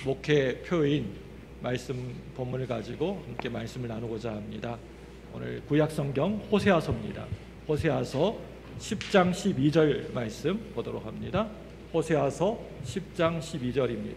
목회표인 말씀 본문을 가지고 함께 말씀을 나누고자 합니다. 오늘 구약성경 호세아서입니다. 호세아서 10장 12절 말씀 보도록 합니다. 호세아서 10장 12절입니다.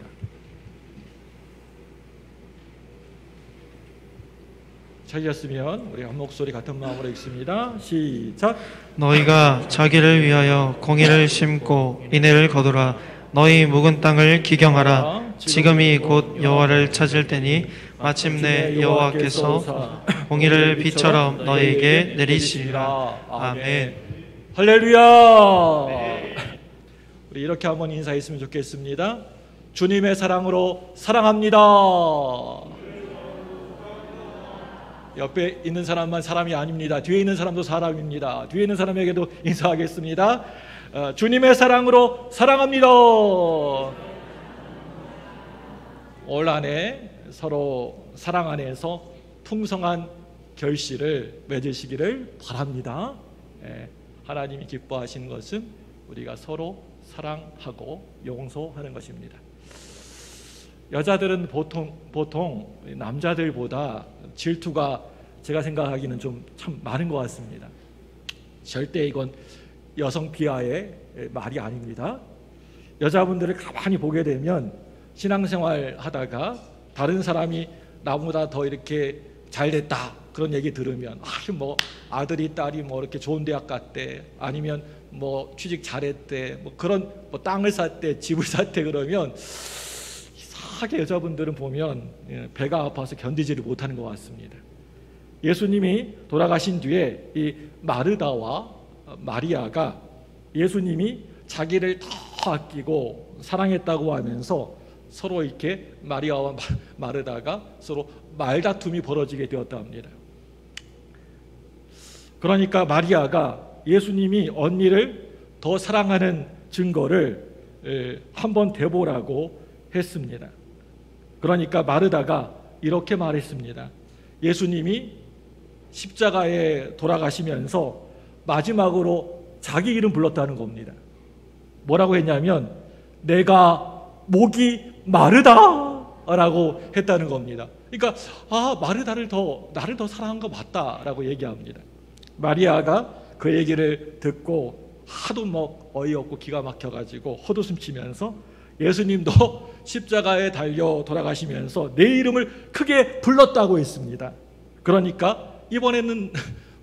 찾으셨으면 우리 한 목소리 같은 마음으로 읽습니다. 시작. 너희가 자기를 위하여 공의를 심고 인애를 거두라. 너희 묵은 땅을 기경하라. 지금이 곧 여호와를 찾을 때니 마침내 여호와께서 공의를 비처럼 너희에게 내리시리라. 아멘. 할렐루야. 우리 이렇게 한번 인사했으면 좋겠습니다. 주님의 사랑으로 사랑합니다. 옆에 있는 사람만 사람이 아닙니다. 뒤에 있는 사람도 사람입니다. 뒤에 있는 사람에게도 인사하겠습니다. 주님의 사랑으로 사랑합니다. 올 한해 서로 사랑 안에서 풍성한 결실을 맺으시기를 바랍니다. 하나님이 기뻐하시는 것은 우리가 서로 사랑하고 용서하는 것입니다. 여자들은 보통 남자들보다 질투가 제가 생각하기는 좀 참 많은 것 같습니다. 절대 이건 여성 비하의 말이 아닙니다. 여자분들을 가만히 보게 되면 신앙생활 하다가 다른 사람이 나보다 더 이렇게 잘 됐다 그런 얘기 들으면 뭐 아들이 딸이 뭐 이렇게 좋은 대학 갔대, 아니면 뭐 취직 잘했대, 뭐 그런 뭐 땅을 샀대, 집을 샀대, 그러면 이상하게 여자분들은 보면 배가 아파서 견디지를 못하는 것 같습니다. 예수님이 돌아가신 뒤에 이 마르다와 마리아가 예수님이 자기를 더 아끼고 사랑했다고 하면서 서로 이렇게 마리아와 마르다가 서로 말다툼이 벌어지게 되었다 합니다. 그러니까 마리아가 예수님이 언니를 더 사랑하는 증거를 한번 대보라고 했습니다. 그러니까 마르다가 이렇게 말했습니다. 예수님이 십자가에 돌아가시면서 마지막으로 자기 이름 불렀다는 겁니다. 뭐라고 했냐면 내가 목이 마르다 라고 했다는 겁니다. 그러니까 나를 더 사랑한 거 맞다라고 얘기합니다. 마리아가 그 얘기를 듣고 하도 뭐 어이없고 기가 막혀가지고 헛웃음 치면서 예수님도 십자가에 달려 돌아가시면서 내 이름을 크게 불렀다고 했습니다. 그러니까 이번에는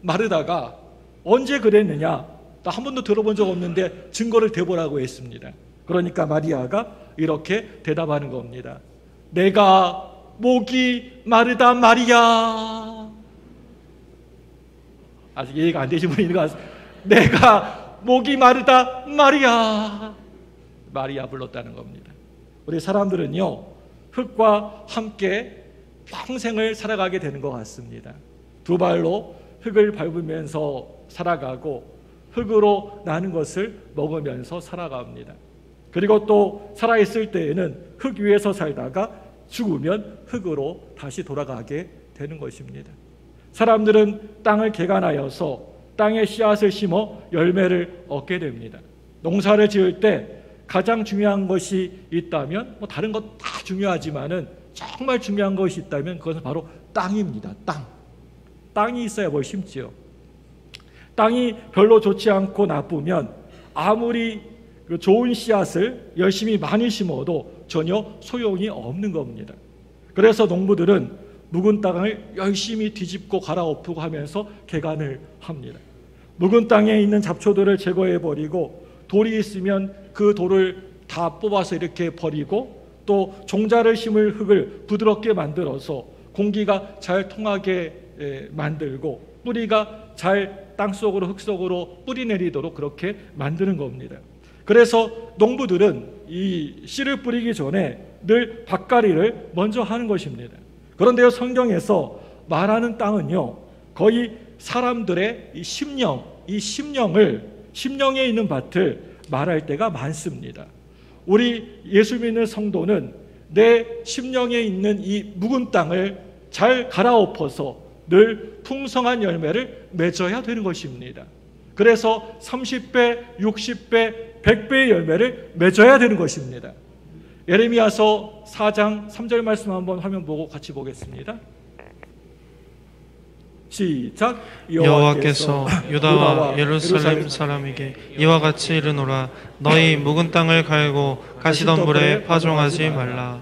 마르다가 언제 그랬느냐, 나 한 번도 들어본 적 없는데 증거를 대보라고 했습니다. 그러니까 마리아가 이렇게 대답하는 겁니다. 내가 목이 마르다 마리아. 아직 이해가 안 되신 분이 있는 것 같습니다. 내가 목이 마르다 마리아. 마리아 불렀다는 겁니다. 우리 사람들은요, 흙과 함께 평생을 살아가게 되는 것 같습니다. 두 발로 흙을 밟으면서 살아가고 흙으로 나는 것을 먹으면서 살아갑니다. 그리고 또 살아있을 때에는 흙 위에서 살다가 죽으면 흙으로 다시 돌아가게 되는 것입니다. 사람들은 땅을 개간하여서 땅에 씨앗을 심어 열매를 얻게 됩니다. 농사를 지을 때 가장 중요한 것이 있다면 뭐 다른 것 다 중요하지만은 정말 중요한 것이 있다면 그것은 바로 땅입니다. 땅이 있어야 뭘 심지요. 땅이 별로 좋지 않고 나쁘면 아무리 좋은 씨앗을 열심히 많이 심어도 전혀 소용이 없는 겁니다. 그래서 농부들은 묵은 땅을 열심히 뒤집고 갈아엎고 하면서 개간을 합니다. 묵은 땅에 있는 잡초들을 제거해버리고 돌이 있으면 그 돌을 다 뽑아서 이렇게 버리고 또 종자를 심을 흙을 부드럽게 만들어서 공기가 잘 통하게 만들고 뿌리가 잘 땅속으로 흙 속으로 뿌리 내리도록 그렇게 만드는 겁니다. 그래서 농부들은 이 씨를 뿌리기 전에 늘 밭갈이를 먼저 하는 것입니다. 그런데요, 성경에서 말하는 땅은요, 거의 사람들의 이 심령, 심령에 있는 밭을 말할 때가 많습니다. 우리 예수 믿는 성도는 내 심령에 있는 이 묵은 땅을 잘 갈아엎어서 늘 풍성한 열매를 맺어야 되는 것입니다. 그래서 30배, 60배, 100배의 열매를 맺어야 되는 것입니다. 예레미야서 4장 3절 말씀 한번 화면 보고 같이 보겠습니다. 시작. 여호와께서 유다와 예루살렘 사람에게 이와 같이 이르노라. 너희 묵은 땅을 갈고 가시덤불에 파종하지 말라.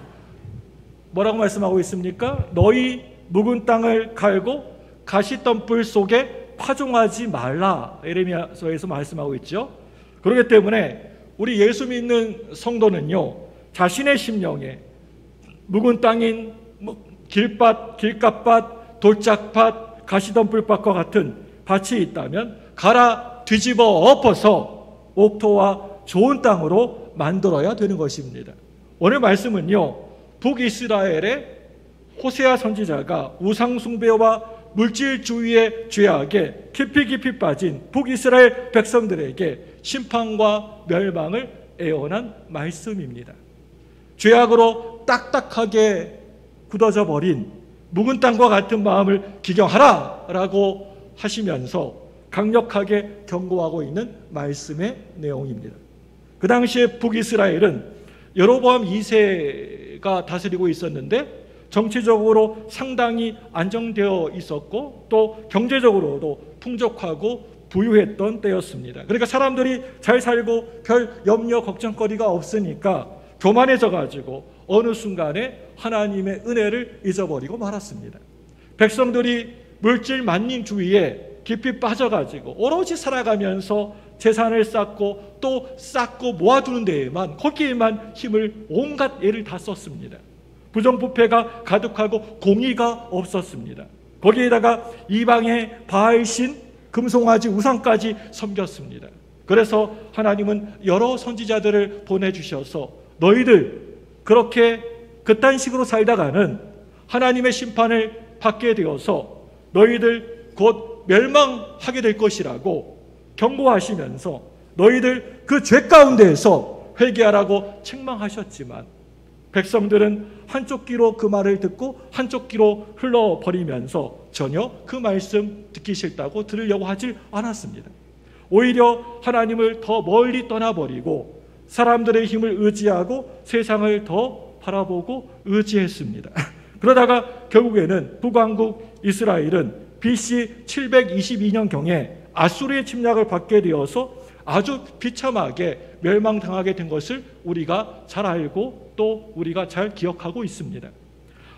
뭐라고 말씀하고 있습니까? 너희 묵은 땅을 갈고 가시덤불 속에 파종하지 말라. 예레미야서에서 말씀하고 있죠. 그렇기 때문에 우리 예수 믿는 성도는요, 자신의 심령에 묵은 땅인 길밭, 길가밭, 돌짝밭, 가시덤불밭과 같은 밭이 있다면 갈아 뒤집어 엎어서 옥토와 좋은 땅으로 만들어야 되는 것입니다. 오늘 말씀은요, 북이스라엘의 호세아 선지자가 우상숭배와 물질주의의 죄악에 깊이 빠진 북이스라엘 백성들에게 심판과 멸망을 애원한 말씀입니다. 죄악으로 딱딱하게 굳어져 버린 묵은 땅과 같은 마음을 기경하라 라고 하시면서 강력하게 경고하고 있는 말씀의 내용입니다. 그 당시에 북이스라엘은 여로보암 2세가 다스리고 있었는데 정치적으로 상당히 안정되어 있었고 또 경제적으로도 풍족하고 부유했던 때였습니다. 그러니까 사람들이 잘 살고 별 염려 걱정거리가 없으니까 교만해져 가지고 어느 순간에 하나님의 은혜를 잊어버리고 말았습니다. 백성들이 물질 만민주의에 깊이 빠져가지고 오로지 살아가면서 재산을 쌓고 또 쌓고 모아두는 데에만, 거기에만 힘을 온갖 애를 다 썼습니다. 부정부패가 가득하고 공의가 없었습니다. 거기에다가 이방의 바알신, 금송아지, 우상까지 섬겼습니다. 그래서 하나님은 여러 선지자들을 보내주셔서 너희들 그렇게 그딴 식으로 살다가는 하나님의 심판을 받게 되어서 너희들 곧 멸망하게 될 것이라고 경고하시면서 너희들 그 죄 가운데에서 회개하라고 책망하셨지만 백성들은 한쪽 귀로 그 말을 듣고 한쪽 귀로 흘러버리면서 전혀 그 말씀 듣기 싫다고 들으려고 하지 않았습니다. 오히려 하나님을 더 멀리 떠나버리고 사람들의 힘을 의지하고 세상을 더 바라보고 의지했습니다. 그러다가 결국에는 북왕국 이스라엘은 BC 722년경에 아수르의 침략을 받게 되어서 아주 비참하게 멸망당하게 된 것을 우리가 잘 알고 또 우리가 잘 기억하고 있습니다.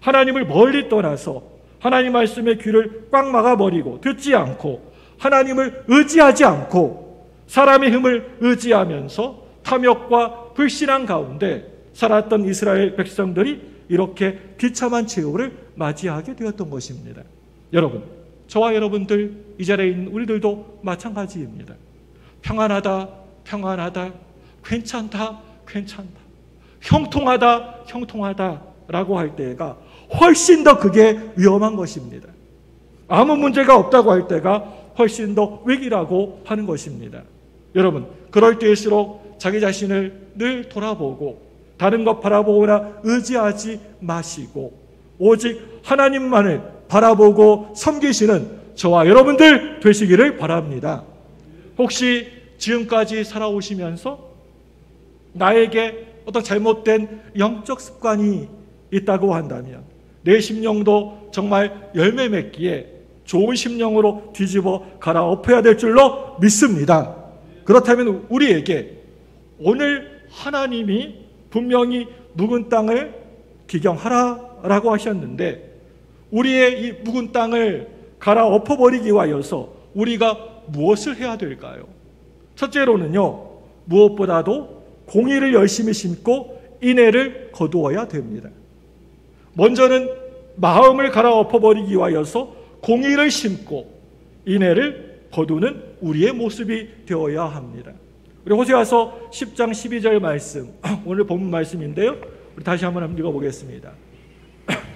하나님을 멀리 떠나서 하나님 말씀의 귀를 꽉 막아버리고 듣지 않고 하나님을 의지하지 않고 사람의 힘을 의지하면서 탐욕과 불신앙 가운데 살았던 이스라엘 백성들이 이렇게 비참한 최후를 맞이하게 되었던 것입니다. 여러분, 저와 여러분들 이 자리에 있는 우리들도 마찬가지입니다. 평안하다, 평안하다, 괜찮다, 괜찮다, 형통하다, 형통하다 라고 할 때가 훨씬 더 그게 위험한 것입니다. 아무 문제가 없다고 할 때가 훨씬 더 위기라고 하는 것입니다. 여러분, 그럴 때일수록 자기 자신을 늘 돌아보고 다른 것 바라보거나 의지하지 마시고 오직 하나님만을 바라보고 섬기시는 저와 여러분들 되시기를 바랍니다. 혹시 지금까지 살아오시면서 나에게 어떤 잘못된 영적 습관이 있다고 한다면 내 심령도 정말 열매 맺기에 좋은 심령으로 뒤집어 갈아엎어야 될 줄로 믿습니다. 그렇다면 우리에게 오늘 하나님이 분명히 묵은 땅을 기경하라라고 하셨는데 우리의 이 묵은 땅을 갈아엎어버리기 위하여서 우리가 무엇을 해야 될까요? 첫째로는요, 무엇보다도 공의를 열심히 심고 인애를 거두어야 됩니다. 먼저는 마음을 갈아엎어버리기 위하여서 공의를 심고 인애를 거두는 우리의 모습이 되어야 합니다. 우리 호세아서 10장 12절 말씀, 오늘 본문 말씀인데요. 우리 다시 한번 읽어보겠습니다.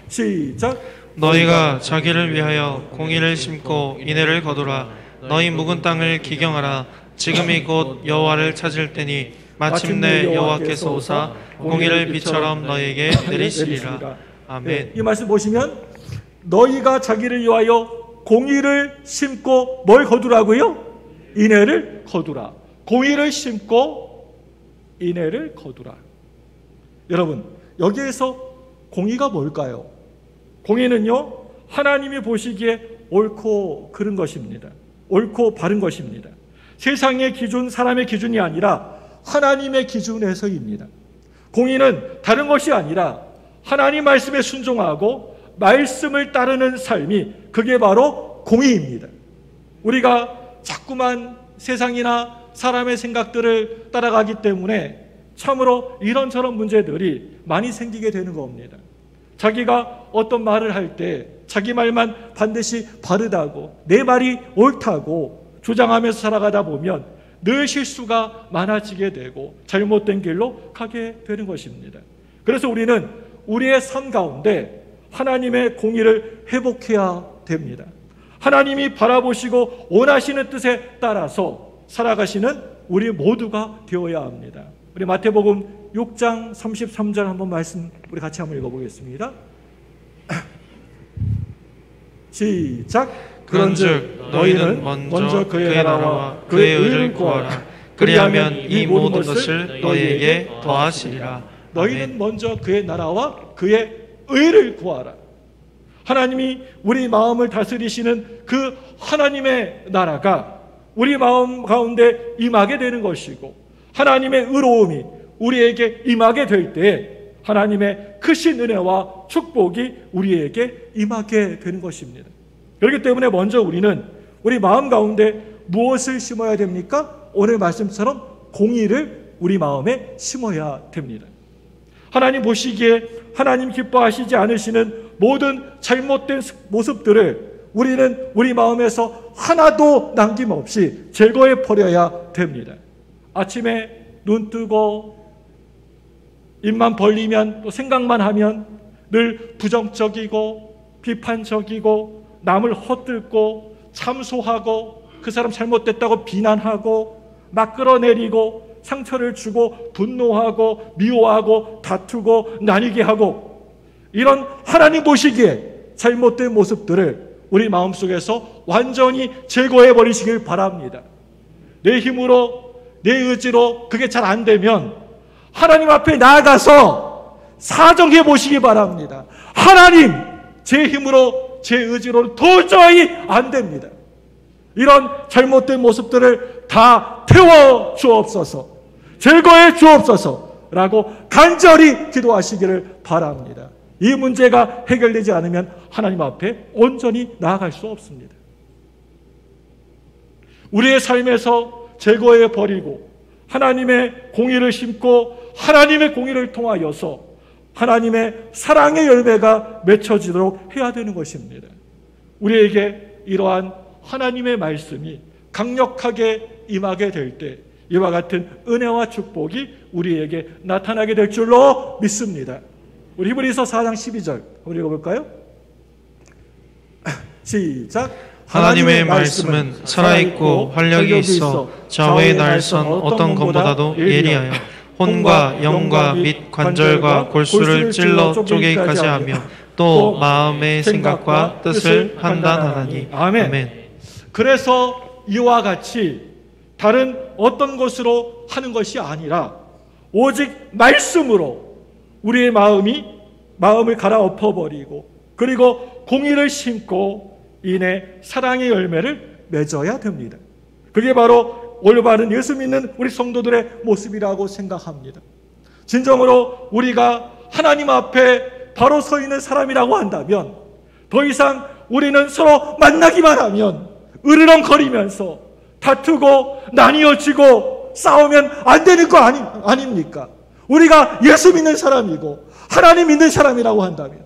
시작. 너희가 자기를 위하여 공의를 심고 인애를 거두라. 너희 묵은 땅을 기경하라. 지금이 곧 여호와를 찾을 때니 마침내 여호와께서 오사 공의를 비처럼 너희에게 내리시리라. 아멘. 네, 이 말씀 보시면 너희가 자기를 위하여 공의를 심고 뭘 거두라고요? 인애를 거두라. 공의를 심고 인애를 거두라. 여러분, 여기에서 공의가 뭘까요? 공의는요, 하나님이 보시기에 옳고 그른 것입니다. 옳고 바른 것입니다. 세상의 기준, 사람의 기준이 아니라 하나님의 기준에서입니다. 공의는 다른 것이 아니라 하나님 말씀에 순종하고 말씀을 따르는 삶이, 그게 바로 공의입니다. 우리가 자꾸만 세상이나 사람의 생각들을 따라가기 때문에 참으로 이런저런 문제들이 많이 생기게 되는 겁니다. 자기가 어떤 말을 할 때 자기 말만 반드시 바르다고, 내 말이 옳다고 주장하면서 살아가다 보면 늘 실수가 많아지게 되고 잘못된 길로 가게 되는 것입니다. 그래서 우리는 우리의 삶 가운데 하나님의 공의를 회복해야 됩니다. 하나님이 바라보시고 원하시는 뜻에 따라서 살아가시는 우리 모두가 되어야 합니다. 우리 마태복음 6장 33절 한번 말씀 우리 같이 한번 읽어보겠습니다. 시작. 그런즉 너희는 먼저 그의 나라와 그의 의를 구하라. 그리하면 이 모든 것을 너희에게 더하시리라. 너희는 먼저 그의 나라와 그의 의를 구하라. 하나님이 우리 마음을 다스리시는 그 하나님의 나라가 우리 마음 가운데 임하게 되는 것이고, 하나님의 의로움이 우리에게 임하게 될 때에 하나님의 크신 은혜와 축복이 우리에게 임하게 되는 것입니다. 그렇기 때문에 먼저 우리는 우리 마음 가운데 무엇을 심어야 됩니까? 오늘 말씀처럼 공의를 우리 마음에 심어야 됩니다. 하나님 보시기에 하나님 기뻐하시지 않으시는 모든 잘못된 모습들을 우리는 우리 마음에서 하나도 남김없이 제거해 버려야 됩니다. 아침에 눈 뜨고 입만 벌리면, 또 생각만 하면 늘 부정적이고 비판적이고 남을 헛들고 참소하고 그 사람 잘못됐다고 비난하고 막 끌어내리고 상처를 주고 분노하고 미워하고 다투고 나뉘게 하고, 이런 하나님 보시기에 잘못된 모습들을 우리 마음속에서 완전히 제거해 버리시길 바랍니다. 내 힘으로, 내 의지로 그게 잘 안 되면 하나님 앞에 나아가서 사정해 보시기 바랍니다. 하나님, 제 힘으로, 제 의지로는 도저히 안 됩니다. 이런 잘못된 모습들을 다 태워 주옵소서, 제거해 주옵소서 라고 간절히 기도하시기를 바랍니다. 이 문제가 해결되지 않으면 하나님 앞에 온전히 나아갈 수 없습니다. 우리의 삶에서 제거해 버리고 하나님의 공의를 심고 하나님의 공의를 통하여서 하나님의 사랑의 열매가 맺혀지도록 해야 되는 것입니다. 우리에게 이러한 하나님의 말씀이 강력하게 임하게 될 때 이와 같은 은혜와 축복이 우리에게 나타나게 될 줄로 믿습니다. 우리 히브리서 4장 12절 한번 읽어볼까요? 시작. 하나님의 말씀은 살아있고 활력이 있어 좌우의 날선 어떤 것보다도 예리하여 혼과 영과 및 관절과 골수를 찔러 쪼개기까지 하며 또 마음의 생각과 뜻을 판단하나니. 아멘. 그래서 이와 같이 다른 어떤 것으로 하는 것이 아니라 오직 말씀으로 우리의 마음을 갈아엎어버리고, 그리고 공의를 심고 이내 사랑의 열매를 맺어야 됩니다. 그게 바로 올바른 예수 믿는 우리 성도들의 모습이라고 생각합니다. 진정으로 우리가 하나님 앞에 바로 서 있는 사람이라고 한다면 더 이상 우리는 서로 만나기만 하면 으르렁거리면서 다투고 나뉘어지고 싸우면 안 되는 거 아닙니까? 우리가 예수 믿는 사람이고 하나님 믿는 사람이라고 한다면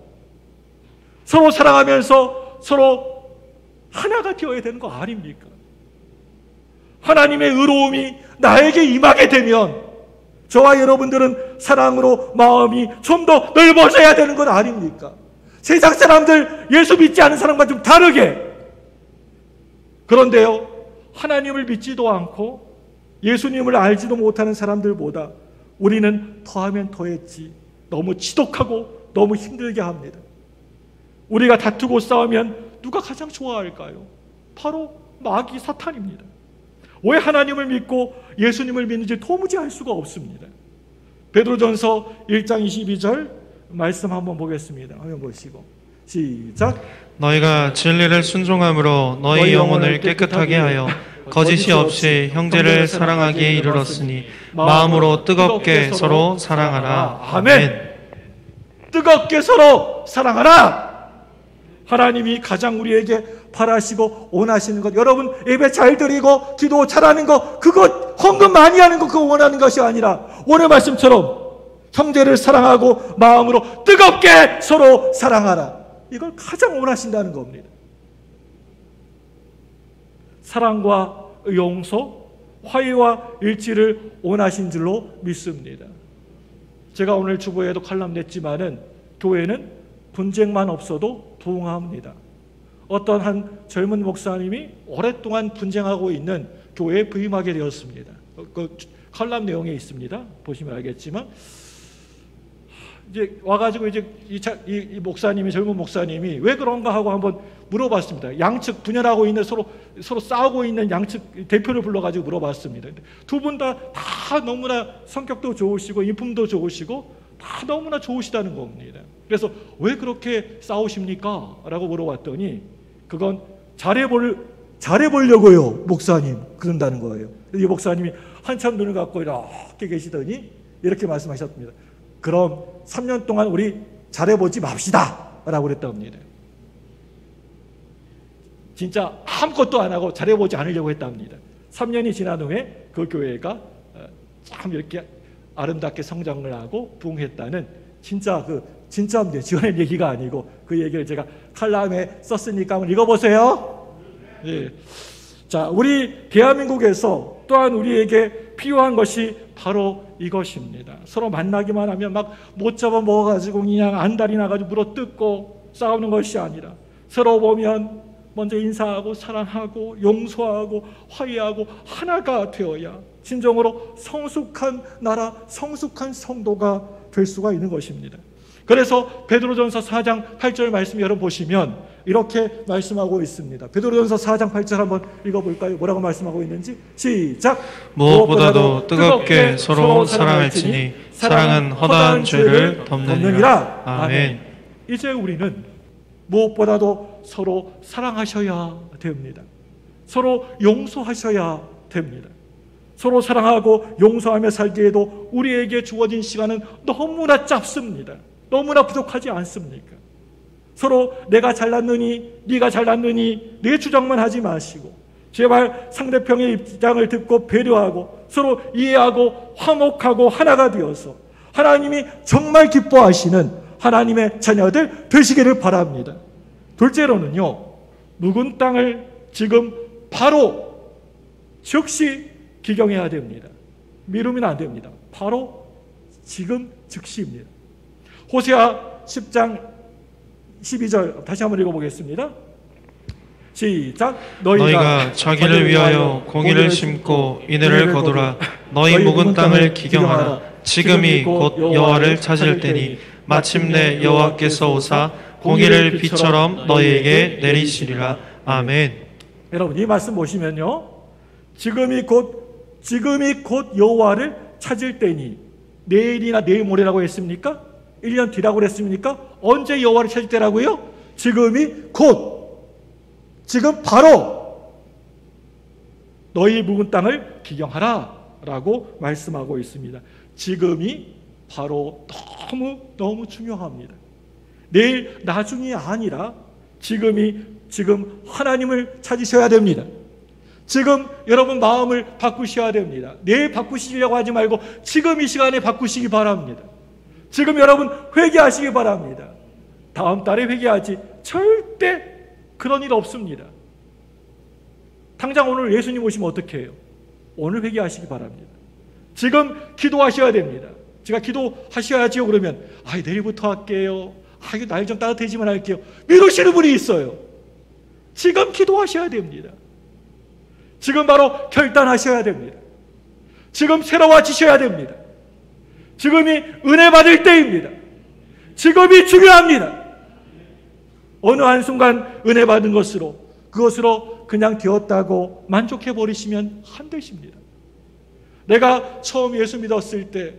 서로 사랑하면서 서로 하나가 되어야 되는 거 아닙니까? 하나님의 의로움이 나에게 임하게 되면 저와 여러분들은 사랑으로 마음이 좀 더 넓어져야 되는 건 아닙니까? 세상 사람들, 예수 믿지 않은 사람과 좀 다르게. 그런데요, 하나님을 믿지도 않고 예수님을 알지도 못하는 사람들보다 우리는 더하면 더했지 너무 지독하고 너무 힘들게 합니다. 우리가 다투고 싸우면 누가 가장 좋아할까요? 바로 마귀 사탄입니다. 왜 하나님을 믿고 예수님을 믿는지 도무지 알 수가 없습니다. 베드로전서 1장 22절 말씀 한번 보겠습니다. 화면 보시고 시작. 너희가 진리를 순종함으로 너희 영혼을 깨끗하게 하여 거짓이 없이 형제를 사랑하기에 이르렀으니 마음으로 뜨겁게 서로 사랑하라. 아멘. 뜨겁게 서로 사랑하라. 하나님이 가장 우리에게 바라시고 원하시는 것, 여러분 예배 잘 드리고 기도 잘하는 거, 그거 헌금 많이 하는 거 그거 원하는 것이 아니라 오늘 말씀처럼 형제를 사랑하고 마음으로 뜨겁게 서로 사랑하라. 이걸 가장 원하신다는 겁니다. 사랑과 용서, 화해와 일치를 원하신 줄로 믿습니다. 제가 오늘 주보에도 칼럼 냈지만은 교회는 분쟁만 없어도 부흥합니다. 어떤 한 젊은 목사님이 오랫동안 분쟁하고 있는 교회에 부임하게 되었습니다. 그 칼럼 내용에 있습니다. 보시면 알겠지만 이제 와가지고 이제 이 목사님이, 젊은 목사님이 왜 그런가 하고 한번 물어봤습니다. 양측 분열하고 있는 서로 싸우고 있는 양측 대표를 불러가지고 물어봤습니다. 두 분 다 너무나 성격도 좋으시고 인품도 좋으시고 다 너무나 좋으시다는 겁니다. 그래서 왜 그렇게 싸우십니까? 라고 물어봤더니 그건 잘해보려고요, 목사님. 그런다는 거예요. 이 목사님이 한참 눈을 감고 이렇게 계시더니 이렇게 말씀하셨습니다. 그럼 3년 동안 우리 잘해보지 맙시다 라고 그랬답니다. 진짜 아무것도 안 하고 잘해보지 않으려고 했답니다. 3년이 지난 후에 그 교회가 참 이렇게 아름답게 성장을 하고 부흥했다는 진짜 지어낸 얘기가 아니고 그 얘기를 제가 칼럼에 썼으니까 한번 읽어보세요. 예. 자, 우리 대한민국에서 또한 우리에게 필요한 것이 바로 이것입니다. 서로 만나기만 하면 막 못 잡아 먹어가지고 그냥 안달이 나가지고 물어뜯고 싸우는 것이 아니라 서로 보면 먼저 인사하고 사랑하고 용서하고 화해하고 하나가 되어야 진정으로 성숙한 나라, 성숙한 성도가 될 수가 있는 것입니다. 그래서 베드로전서 4장 8절 말씀 여러분 보시면 이렇게 말씀하고 있습니다. 베드로전서 4장 8절 한번 읽어볼까요? 뭐라고 말씀하고 있는지 시작. 무엇보다도 뜨겁게 서로 사랑할지니 사랑은 허다한 죄를 덮느니라. 아멘. 이제 우리는 무엇보다도 서로 사랑하셔야 됩니다. 서로 용서하셔야 됩니다. 서로 사랑하고 용서하며 살기에도 우리에게 주어진 시간은 너무나 짧습니다. 너무나 부족하지 않습니까? 서로 내가 잘났느니 네가 잘났느니 내 주장만 하지 마시고 제발 상대편의 입장을 듣고 배려하고 서로 이해하고 화목하고 하나가 되어서 하나님이 정말 기뻐하시는 하나님의 자녀들 되시기를 바랍니다. 둘째로는요, 묵은 땅을 지금 바로 즉시 기경해야 됩니다. 미루면 안 됩니다. 바로 지금 즉시입니다. 호세아 10장 12절 다시 한번 읽어보겠습니다. 시작. 너희가 자기를 위하여 공의를 심고 인애를 거두라. 너희 묵은 땅을 기경하라. 지금이 곧 여호와를 찾을 때니 마침내 여호와께서 오사 공의를 비처럼 너희에게 내리시리라. 아멘. 여러분 이 말씀 보시면요, 지금이 곧 여호와를 찾을 때니, 내일이나 내일 모레라고 했습니까? 1년 뒤라고 그랬습니까? 언제 여호와를 찾을 때라고요? 지금이 곧, 지금 바로 너희 묵은 땅을 기경하라 라고 말씀하고 있습니다. 지금이 바로 너무 중요합니다. 내일 나중이 아니라 지금 하나님을 찾으셔야 됩니다. 지금 여러분 마음을 바꾸셔야 됩니다. 내일 바꾸시려고 하지 말고 지금 이 시간에 바꾸시기 바랍니다. 지금 여러분 회개하시기 바랍니다. 다음 달에 회개하지 절대 그런 일 없습니다. 당장 오늘 예수님 오시면 어떻게 해요? 오늘 회개하시기 바랍니다. 지금 기도하셔야 됩니다. 제가 기도하셔야지요 그러면 내일부터 할게요. 날 좀 따뜻해지면 할게요. 미루시는 분이 있어요. 지금 기도하셔야 됩니다. 지금 바로 결단하셔야 됩니다. 지금 새로워지셔야 됩니다. 지금이 은혜 받을 때입니다. 지금이 중요합니다. 어느 한순간 은혜 받은 그것으로 그냥 되었다고 만족해 버리시면 안 되십니다. 내가 처음 예수 믿었을 때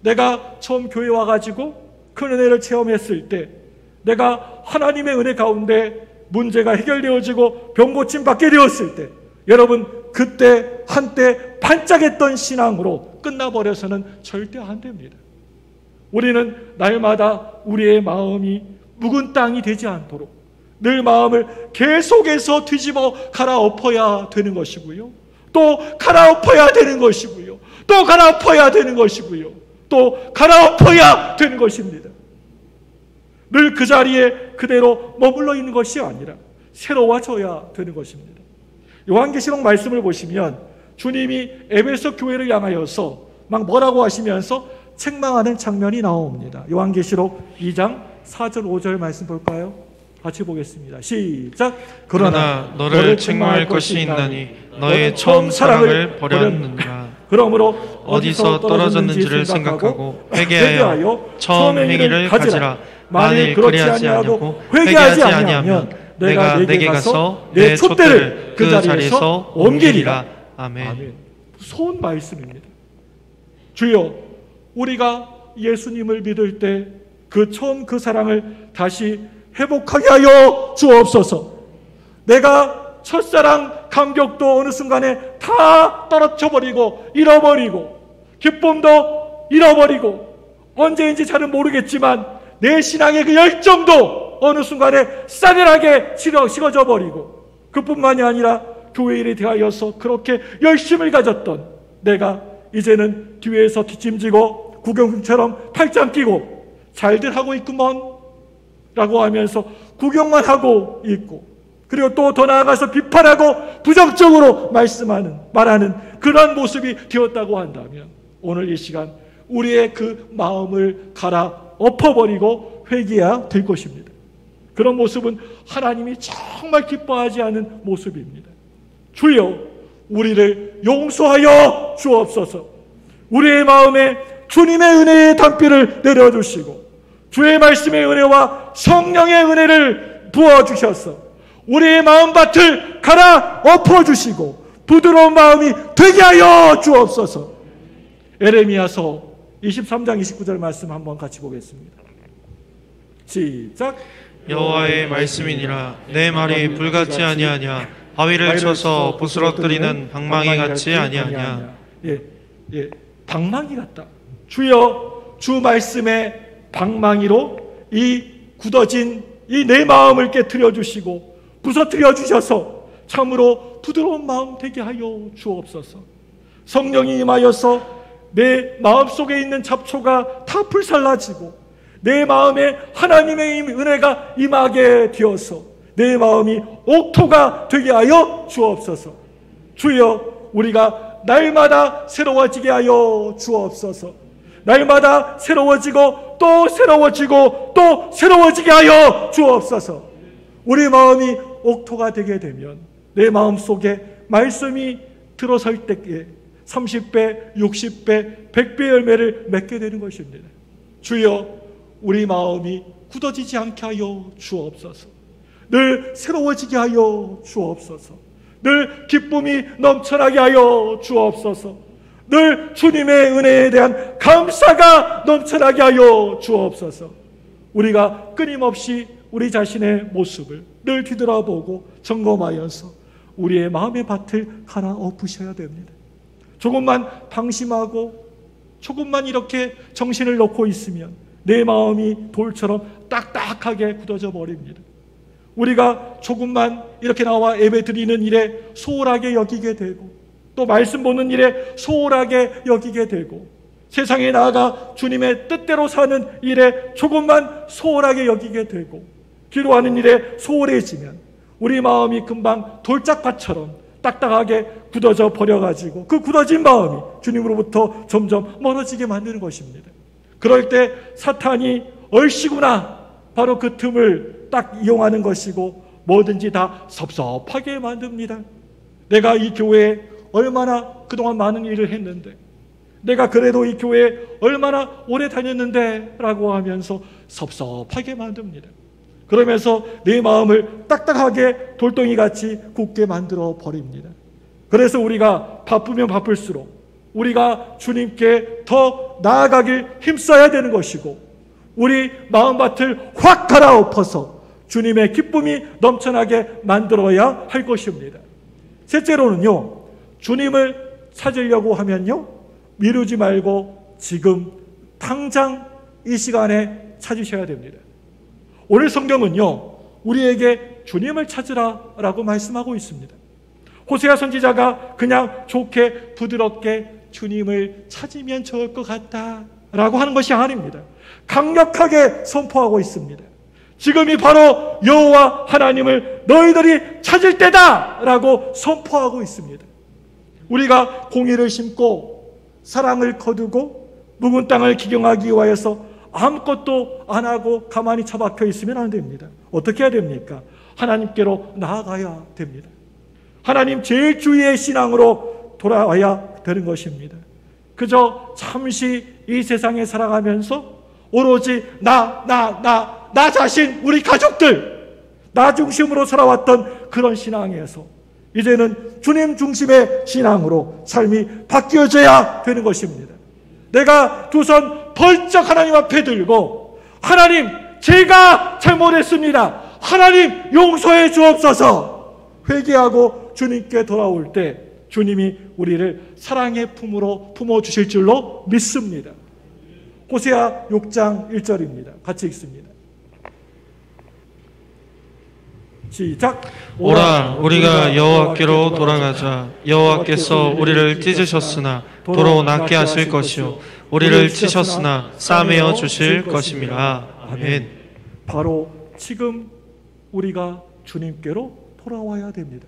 내가 처음 교회 와가지고 큰 은혜를 체험했을 때 내가 하나님의 은혜 가운데 문제가 해결되어지고 병고침 받게 되었을 때 여러분 그때 한때 반짝했던 신앙으로 끝나버려서는 절대 안 됩니다. 우리는 날마다 우리의 마음이 묵은 땅이 되지 않도록 늘 마음을 계속해서 뒤집어 갈아엎어야 되는 것이고요. 또 갈아엎어야 되는 것이고요. 또 갈아엎어야 되는 것이고요. 또 갈아엎어야 되는 것입니다. 늘 그 자리에 그대로 머물러 있는 것이 아니라 새로워져야 되는 것입니다. 요한계시록 말씀을 보시면 주님이 에베소 교회를 향하여서 막 뭐라고 하시면서 책망하는 장면이 나옵니다. 요한계시록 2장 4절 5절 말씀 볼까요? 같이 보겠습니다. 시작. 그러나 너를 책망할 것이 있나니 너의 처음 사랑을 버렸느니라. 그러므로 어디서 떨어졌는지를 생각하고 회개하여 처음 행위를 가지라. 만일 그렇지 아니하고 회개하지 아니하면 내가 내게 가서 내 촛대를 그 자리에서 옮기리라. 아멘. 무서운 말씀입니다. 주여, 우리가 예수님을 믿을 때 그 처음 그 사랑을 다시 회복하게 하여 주옵소서. 내가 첫사랑 감격도 어느 순간에 다 떨어져버리고 잃어버리고 기쁨도 잃어버리고 언제인지 잘은 모르겠지만 내 신앙의 그 열정도 어느 순간에 싸늘하게 식어져 버리고 그뿐만이 아니라 교회 일에 대하여서 그렇게 열심을 가졌던 내가 이제는 뒤에서 뒷짐지고 구경처럼 팔짱 끼고 잘들 하고 있구먼 라고 하면서 구경만 하고 있고 그리고 또 더 나아가서 비판하고 부정적으로 말하는 그런 모습이 되었다고 한다면 오늘 이 시간 우리의 그 마음을 갈아엎어버리고 회개해야 될 것입니다. 그런 모습은 하나님이 정말 기뻐하지 않은 모습입니다. 주여, 우리를 용서하여 주옵소서. 우리의 마음에 주님의 은혜의 담비를 내려주시고 주의 말씀의 은혜와 성령의 은혜를 부어주셔서 우리의 마음밭을 갈아엎어주시고 부드러운 마음이 되게 하여 주옵소서. 에레미야서 23장 29절 말씀 한번 같이 보겠습니다. 시작. 여호와의 말씀이니라. 내 말이 불같지 아니하냐. 바위를 쳐서 부스러뜨리는 방망이 같지 아니하냐. 방망이 같다. 주여, 주 말씀의 방망이로 이 굳어진 이 내 마음을 깨트려 주시고 부서뜨려 주셔서 참으로 부드러운 마음 되게 하여 주옵소서. 성령이 임하여서 내 마음속에 있는 잡초가 다 불살라지고 내 마음에 하나님의 은혜가 임하게 되어서 내 마음이 옥토가 되게 하여 주옵소서. 주여, 우리가 날마다 새로워지게 하여 주옵소서. 날마다 새로워지고 또 새로워지고 또 새로워지게 하여 주옵소서. 우리 마음이 옥토가 되게 되면 내 마음속에 말씀이 들어설 때에 30배, 60배, 100배 열매를 맺게 되는 것입니다. 주여, 우리 마음이 굳어지지 않게 하여 주옵소서. 늘 새로워지게 하여 주옵소서. 늘 기쁨이 넘쳐나게 하여 주옵소서. 늘 주님의 은혜에 대한 감사가 넘쳐나게 하여 주옵소서. 우리가 끊임없이 우리 자신의 모습을 늘 뒤돌아보고 점검하여서 우리의 마음의 밭을 갈아엎으셔야 됩니다. 조금만 방심하고 조금만 이렇게 정신을 놓고 있으면 내 마음이 돌처럼 딱딱하게 굳어져 버립니다. 우리가 조금만 이렇게 나와 예배 드리는 일에 소홀하게 여기게 되고 또 말씀 보는 일에 소홀하게 여기게 되고 세상에 나아가 주님의 뜻대로 사는 일에 조금만 소홀하게 여기게 되고 기도하는 일에 소홀해지면 우리 마음이 금방 돌짝밭처럼 딱딱하게 굳어져 버려가지고 그 굳어진 마음이 주님으로부터 점점 멀어지게 만드는 것입니다. 그럴 때 사탄이 얼씨구나 바로 그 틈을 딱 이용하는 것이고 뭐든지 다 섭섭하게 만듭니다. 내가 이 교회에 얼마나 그동안 많은 일을 했는데 내가 그래도 이 교회에 얼마나 오래 다녔는데 라고 하면서 섭섭하게 만듭니다. 그러면서 내 마음을 딱딱하게 돌덩이같이 굳게 만들어 버립니다. 그래서 우리가 바쁘면 바쁠수록 우리가 주님께 더 나아가길 힘써야 되는 것이고, 우리 마음밭을 확 갈아엎어서 주님의 기쁨이 넘쳐나게 만들어야 할 것입니다. 셋째로는요, 주님을 찾으려고 하면요, 미루지 말고 지금 당장 이 시간에 찾으셔야 됩니다. 오늘 성경은요, 우리에게 주님을 찾으라라고 말씀하고 있습니다. 호세아 선지자가 그냥 좋게 부드럽게 주님을 찾으면 좋을 것 같다라고 하는 것이 아닙니다. 강력하게 선포하고 있습니다. 지금이 바로 여호와 하나님을 너희들이 찾을 때다라고 선포하고 있습니다. 우리가 공의를 심고 사랑을 거두고 묵은 땅을 기경하기 위하여서 아무것도 안 하고 가만히 처박혀 있으면 안 됩니다. 어떻게 해야 됩니까? 하나님께로 나아가야 됩니다. 하나님 제일 주위의 신앙으로 돌아와야 되는 것입니다. 그저 잠시 이 세상에 살아가면서 오로지 나 자신, 우리 가족들, 나 중심으로 살아왔던 그런 신앙에서 이제는 주님 중심의 신앙으로 삶이 바뀌어져야 되는 것입니다. 내가 두 손 벌쩍 하나님 앞에 들고, 하나님 제가 잘못했습니다, 하나님 용서해 주옵소서 회개하고 주님께 돌아올 때 주님이 우리를 사랑의 품으로 품어주실 줄로 믿습니다. 호세아 6장 1절입니다. 같이 읽습니다. 시작. 오라, 우리가 여호와께로 돌아가자. 여호와께서 우리를 찢으셨으나 도로 낫게 하실 것이요 우리를 치셨으나 싸매어 주실 것임이라. 아멘. 바로 지금 우리가 주님께로 돌아와야 됩니다.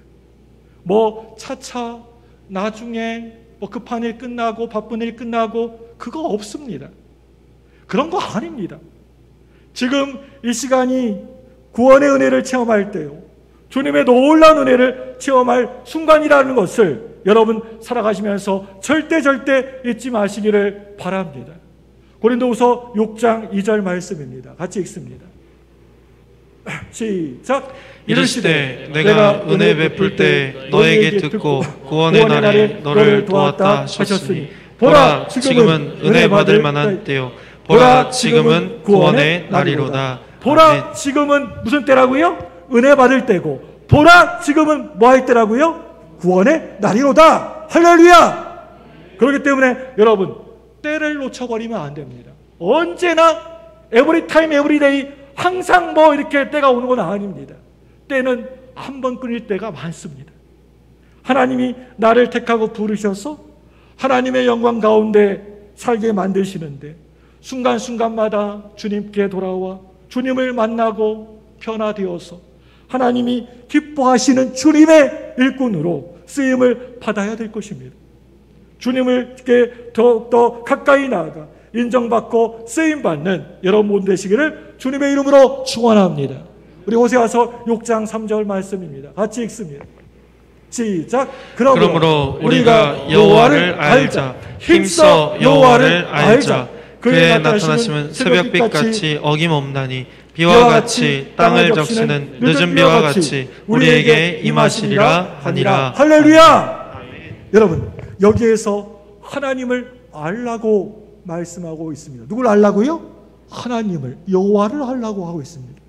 뭐 차차 나중에 뭐 급한 일 끝나고 바쁜 일 끝나고 그거 없습니다. 그런 거 아닙니다. 지금 이 시간이 구원의 은혜를 체험할 때요, 주님의 놀라운 은혜를 체험할 순간이라는 것을 여러분 살아가시면서 절대 잊지 마시기를 바랍니다. 고린도후서 6장 2절 말씀입니다. 같이 읽습니다. 시작. 이르시되 내가 은혜 베풀 때 너에게 듣고 구원의 날에 너를 도왔다 하셨으니 보라, 지금은 은혜 받을 만한 때요 보라, 지금은 구원의 날이로다. 보라, 지금은 무슨 때라고요? 은혜 받을 때고, 보라, 지금은 뭐 할 때라고요? 구원의 날이로다. 할렐루야. 그렇기 때문에 여러분, 때를 놓쳐버리면 안 됩니다. 언제나 every time, every day, 항상 뭐 이렇게 때가 오는 건 아닙니다. 때는 한 번 끊일 때가 많습니다. 하나님이 나를 택하고 부르셔서 하나님의 영광 가운데 살게 만드시는데, 순간순간마다 주님께 돌아와 주님을 만나고 변화되어서 하나님이 기뻐하시는 주님의 일꾼으로 쓰임을 받아야 될 것입니다. 주님을께 더욱더 가까이 나아가 인정받고 쓰임받는 여러분 되시기를 주님의 이름으로 축원합니다. 우리 호세아서 6장 3절 말씀입니다. 같이 읽습니다. 시작. 그러므로 우리가 여호와를 알자. 힘써 여호와를 알자. 그의 나타나심은 새벽빛같이 어김없나니 비와 같이 땅을 적시는 늦은 비와 같이 우리에게 임하시리라 하니라. 할렐루야. 아멘. 여러분, 여기에서 하나님을 알라고 말씀하고 있습니다. 누굴 알라고요? 하나님을, 여호와를 알라고 하고 있습니다.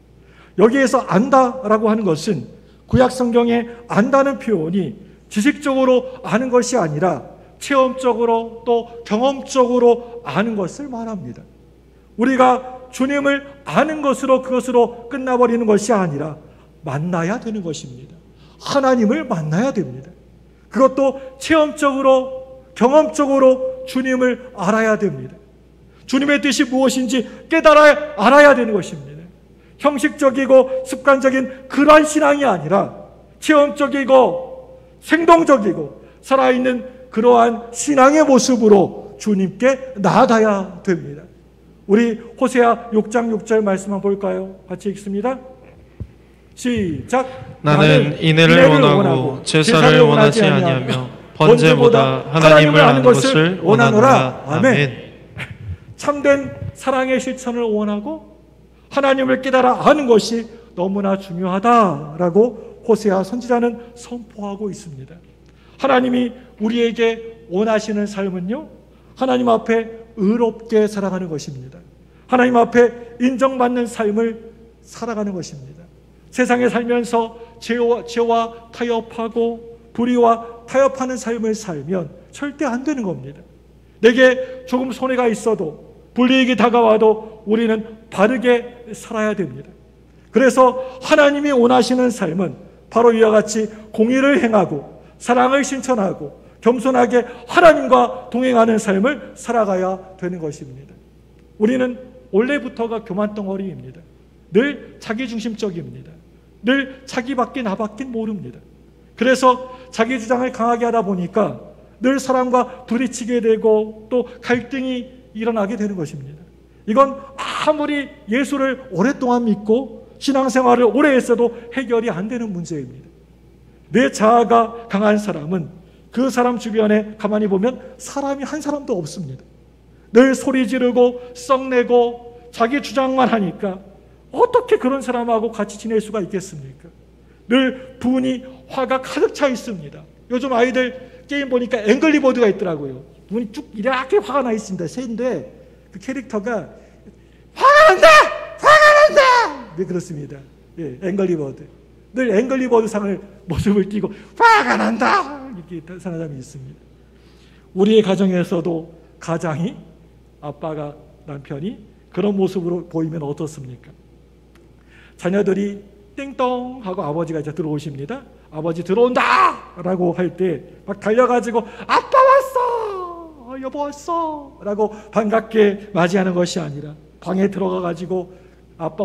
여기에서 안다라고 하는 것은 구약 성경에 안다는 표현이 지식적으로 아는 것이 아니라 체험적으로 또 경험적으로 아는 것을 말합니다. 우리가 주님을 아는 것으로 그것으로 끝나버리는 것이 아니라 만나야 되는 것입니다. 하나님을 만나야 됩니다. 그것도 체험적으로 경험적으로 주님을 알아야 됩니다. 주님의 뜻이 무엇인지 알아야 되는 것입니다. 형식적이고 습관적인 그러한 신앙이 아니라 체험적이고 생동적이고 살아있는 그러한 신앙의 모습으로 주님께 나아가야 됩니다. 우리 호세아 6장 6절 말씀 한번 볼까요? 같이 읽습니다. 시작. 나는 인애를 원하고 제사를 원하지 아니하며 번제보다 하나님을 아는 것을 원하노라. 아멘. 참된 사랑의 실천을 원하고 하나님을 깨달아 아는 것이 너무나 중요하다라고 호세아 선지자는 선포하고 있습니다. 하나님이 우리에게 원하시는 삶은요, 하나님 앞에 의롭게 살아가는 것입니다. 하나님 앞에 인정받는 삶을 살아가는 것입니다. 세상에 살면서 죄와 타협하고 불의와 타협하는 삶을 살면 절대 안 되는 겁니다. 내게 조금 손해가 있어도, 불이익이 다가와도 우리는 바르게 살아야 됩니다. 그래서 하나님이 원하시는 삶은 바로 이와 같이 공의를 행하고 사랑을 실천하고 겸손하게 하나님과 동행하는 삶을 살아가야 되는 것입니다. 우리는 원래부터가 교만덩어리입니다. 늘 자기중심적입니다. 늘 자기밖에 나밖에 모릅니다. 그래서 자기 주장을 강하게 하다 보니까 늘 사람과 부딪히게 되고 또 갈등이 일어나게 되는 것입니다. 이건 아무리 예수를 오랫동안 믿고 신앙생활을 오래 했어도 해결이 안 되는 문제입니다. 내 자아가 강한 사람은 그 사람 주변에 가만히 보면 사람이 한 사람도 없습니다. 늘 소리 지르고 썩내고 자기 주장만 하니까 어떻게 그런 사람하고 같이 지낼 수가 있겠습니까? 늘 분이, 화가 가득 차 있습니다. 요즘 아이들 게임 보니까 앵글리버드가 있더라고요. 눈이 쭉 이렇게 화가 나 있습니다. 새인데 그 캐릭터가 화가 난다! 화가 난다! 네, 그렇습니다. 예, 앵글리버드. 늘 앵글리버드 상을 모습을 띠고 화가 난다! 이렇게 사는 사람이 있습니다. 우리의 가정에서도 가장이, 아빠가, 남편이 그런 모습으로 보이면 어떻습니까? 자녀들이 띵동 하고 아버지가 이제 들어오십니다. 아버지 들어온다! 라고 할 때 막 달려가지고 아빠 왔어! 여보 왔어! 라고 반갑게 맞이하는 것이 아니라 방에 들어가가지고 아빠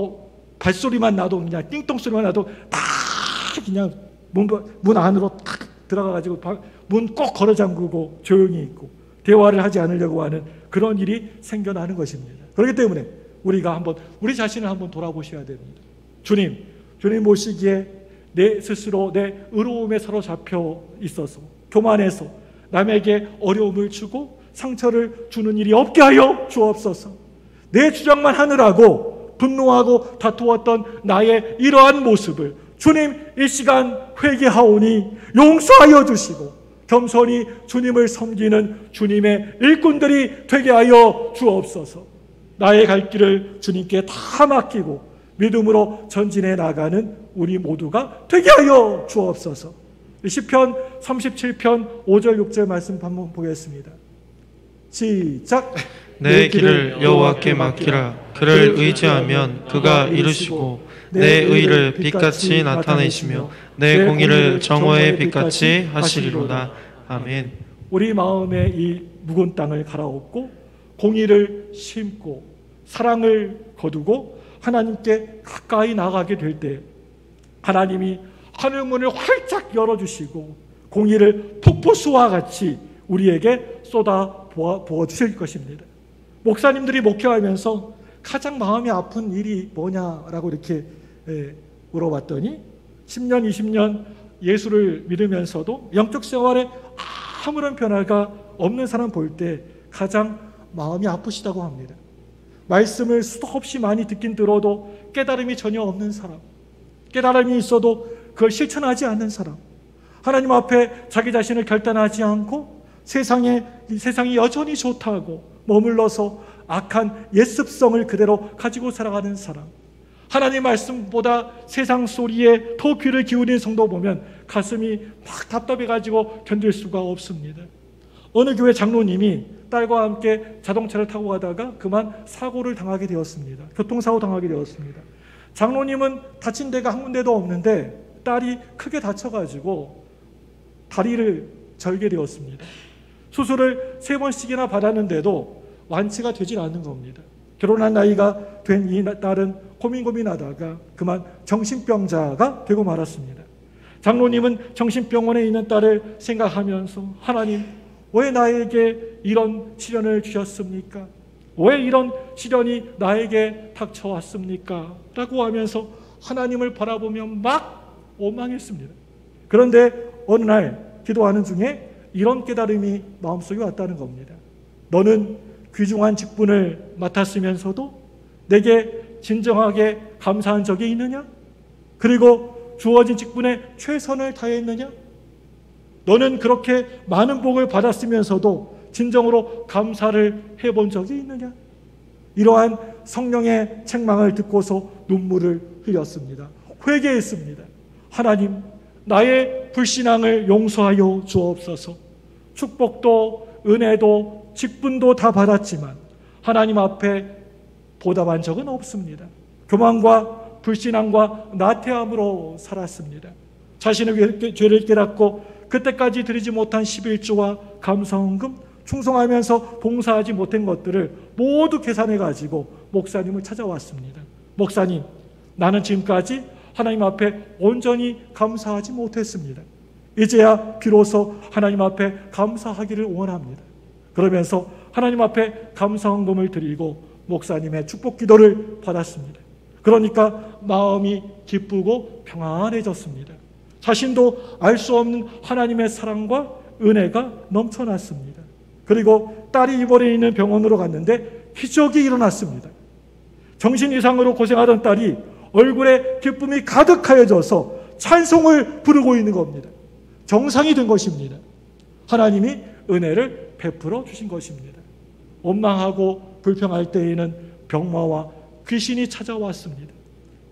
발소리만 나도, 그냥 띵동 소리만 나도 딱 그냥 문 안으로 딱 들어가가지고 문 꼭 걸어 잠그고 조용히 있고 대화를 하지 않으려고 하는 그런 일이 생겨나는 것입니다. 그렇기 때문에 우리가 한번 우리 자신을 한번 돌아보셔야 됩니다. 주님 모시기에 내 스스로 내 의로움에 사로잡혀 있어서 교만해서 남에게 어려움을 주고 상처를 주는 일이 없게 하여 주옵소서. 내 주장만 하느라고 분노하고 다투었던 나의 이러한 모습을 주님 이 시간 회개하오니 용서하여 주시고 겸손히 주님을 섬기는 주님의 일꾼들이 되게 하여 주옵소서. 나의 갈 길을 주님께 다 맡기고 믿음으로 전진해 나가는 우리 모두가 되게 하여 주옵소서. 시편 37편 5절 6절 말씀 한번 보겠습니다. 시작. 내 길을 여호와께 맡기라. 그를 의지하면 그가 이루시고 내 의를 빛같이 나타내시며 내 공의를 정오의 빛같이 하시리로다. 아멘. 우리 마음에 이 묵은 땅을 갈아엎고 공의를 심고 사랑을 거두고 하나님께 가까이 나가게 될 때 하나님이 하늘문을 활짝 열어주시고 공의를 폭포수와 같이 우리에게 쏟아 부어주실 것입니다. 목사님들이 목회하면서 가장 마음이 아픈 일이 뭐냐라고 이렇게 물어봤더니 10년, 20년 예수를 믿으면서도 영적 생활에 아무런 변화가 없는 사람 볼 때 가장 마음이 아프시다고 합니다. 말씀을 수도 없이 많이 듣긴 들어도 깨달음이 전혀 없는 사람, 깨달음이 있어도 그걸 실천하지 않는 사람, 하나님 앞에 자기 자신을 결단하지 않고 세상이 여전히 좋다고 머물러서 악한 옛습성을 그대로 가지고 살아가는 사람, 하나님 말씀보다 세상 소리에 더 귀를 기울이는 성도 보면 가슴이 막 답답해가지고 견딜 수가 없습니다. 어느 교회 장로님이 딸과 함께 자동차를 타고 가다가 그만 사고를 당하게 되었습니다. 교통사고 당하게 되었습니다. 장로님은 다친 데가 한 군데도 없는데 딸이 크게 다쳐가지고 다리를 절게 되었습니다. 수술을 3번씩이나 받았는데도 완치가 되질 않는 겁니다. 결혼한 나이가 된 이 딸은 고민하다가 그만 정신병자가 되고 말았습니다. 장로님은 정신병원에 있는 딸을 생각하면서 하나님, 왜 나에게 이런 시련을 주셨습니까? 왜 이런 시련이 나에게 닥쳐왔습니까? 라고 하면서 하나님을 바라보며 막 원망했습니다. 그런데 어느 날 기도하는 중에 이런 깨달음이 마음속에 왔다는 겁니다. 너는 귀중한 직분을 맡았으면서도 내게 진정하게 감사한 적이 있느냐? 그리고 주어진 직분에 최선을 다했느냐? 너는 그렇게 많은 복을 받았으면서도 진정으로 감사를 해본 적이 있느냐? 이러한 성령의 책망을 듣고서 눈물을 흘렸습니다. 회개했습니다. 하나님, 나의 불신앙을 용서하여 주옵소서. 축복도 은혜도 직분도 다 받았지만 하나님 앞에 보답한 적은 없습니다. 교만과 불신앙과 나태함으로 살았습니다. 자신의 죄를 깨닫고 그때까지 드리지 못한 11조와 감사헌금, 충성하면서 봉사하지 못한 것들을 모두 계산해가지고 목사님을 찾아왔습니다. 목사님, 나는 지금까지 하나님 앞에 온전히 감사하지 못했습니다. 이제야 비로소 하나님 앞에 감사하기를 원합니다. 그러면서 하나님 앞에 감사헌금을 드리고 목사님의 축복 기도를 받았습니다. 그러니까 마음이 기쁘고 평안해졌습니다. 자신도 알 수 없는 하나님의 사랑과 은혜가 넘쳐났습니다. 그리고 딸이 입원해 있는 병원으로 갔는데 기적이 일어났습니다. 정신 이상으로 고생하던 딸이 얼굴에 기쁨이 가득하여져서 찬송을 부르고 있는 겁니다. 정상이 된 것입니다. 하나님이 은혜를 베풀어 주신 것입니다. 원망하고 불평할 때에는 병마와 귀신이 찾아왔습니다.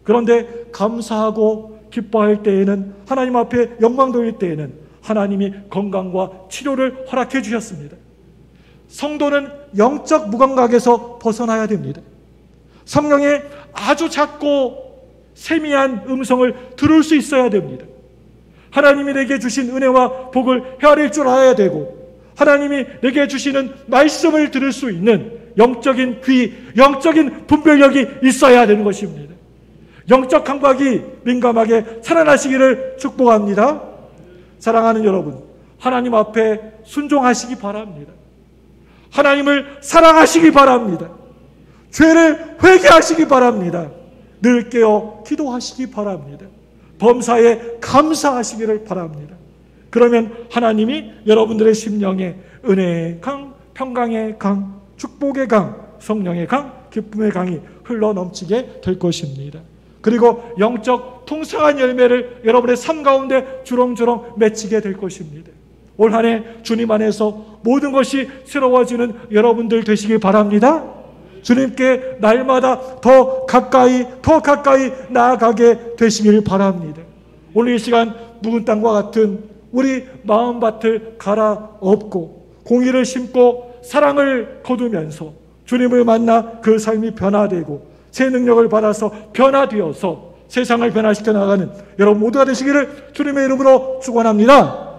그런데 감사하고 기뻐할 때에는, 하나님 앞에 영광 돌릴 때에는 하나님이 건강과 치료를 허락해 주셨습니다. 성도는 영적 무감각에서 벗어나야 됩니다. 성령의 아주 작고 세미한 음성을 들을 수 있어야 됩니다. 하나님이 내게 주신 은혜와 복을 헤아릴 줄 알아야 되고, 하나님이 내게 주시는 말씀을 들을 수 있는 영적인 귀, 영적인 분별력이 있어야 되는 것입니다. 영적 감각이 민감하게 살아나시기를 축복합니다. 사랑하는 여러분, 하나님 앞에 순종하시기 바랍니다. 하나님을 사랑하시기 바랍니다. 죄를 회개하시기 바랍니다. 늘 깨어 기도하시기 바랍니다. 범사에 감사하시기를 바랍니다. 그러면 하나님이 여러분들의 심령에 은혜의 강, 평강의 강, 축복의 강, 성령의 강, 기쁨의 강이 흘러넘치게 될 것입니다. 그리고 영적 풍성한 열매를 여러분의 삶 가운데 주렁주렁 맺히게 될 것입니다. 올 한 해 주님 안에서 모든 것이 새로워지는 여러분들 되시길 바랍니다. 주님께 날마다 더 가까이 나아가게 되시길 바랍니다. 오늘 이 시간 묵은 땅과 같은 우리 마음밭을 갈아엎고 공의를 심고 사랑을 거두면서 주님을 만나 그 삶이 변화되고 새 능력을 받아서 변화되어서 세상을 변화시켜 나가는 여러분 모두가 되시기를 주님의 이름으로 축원합니다.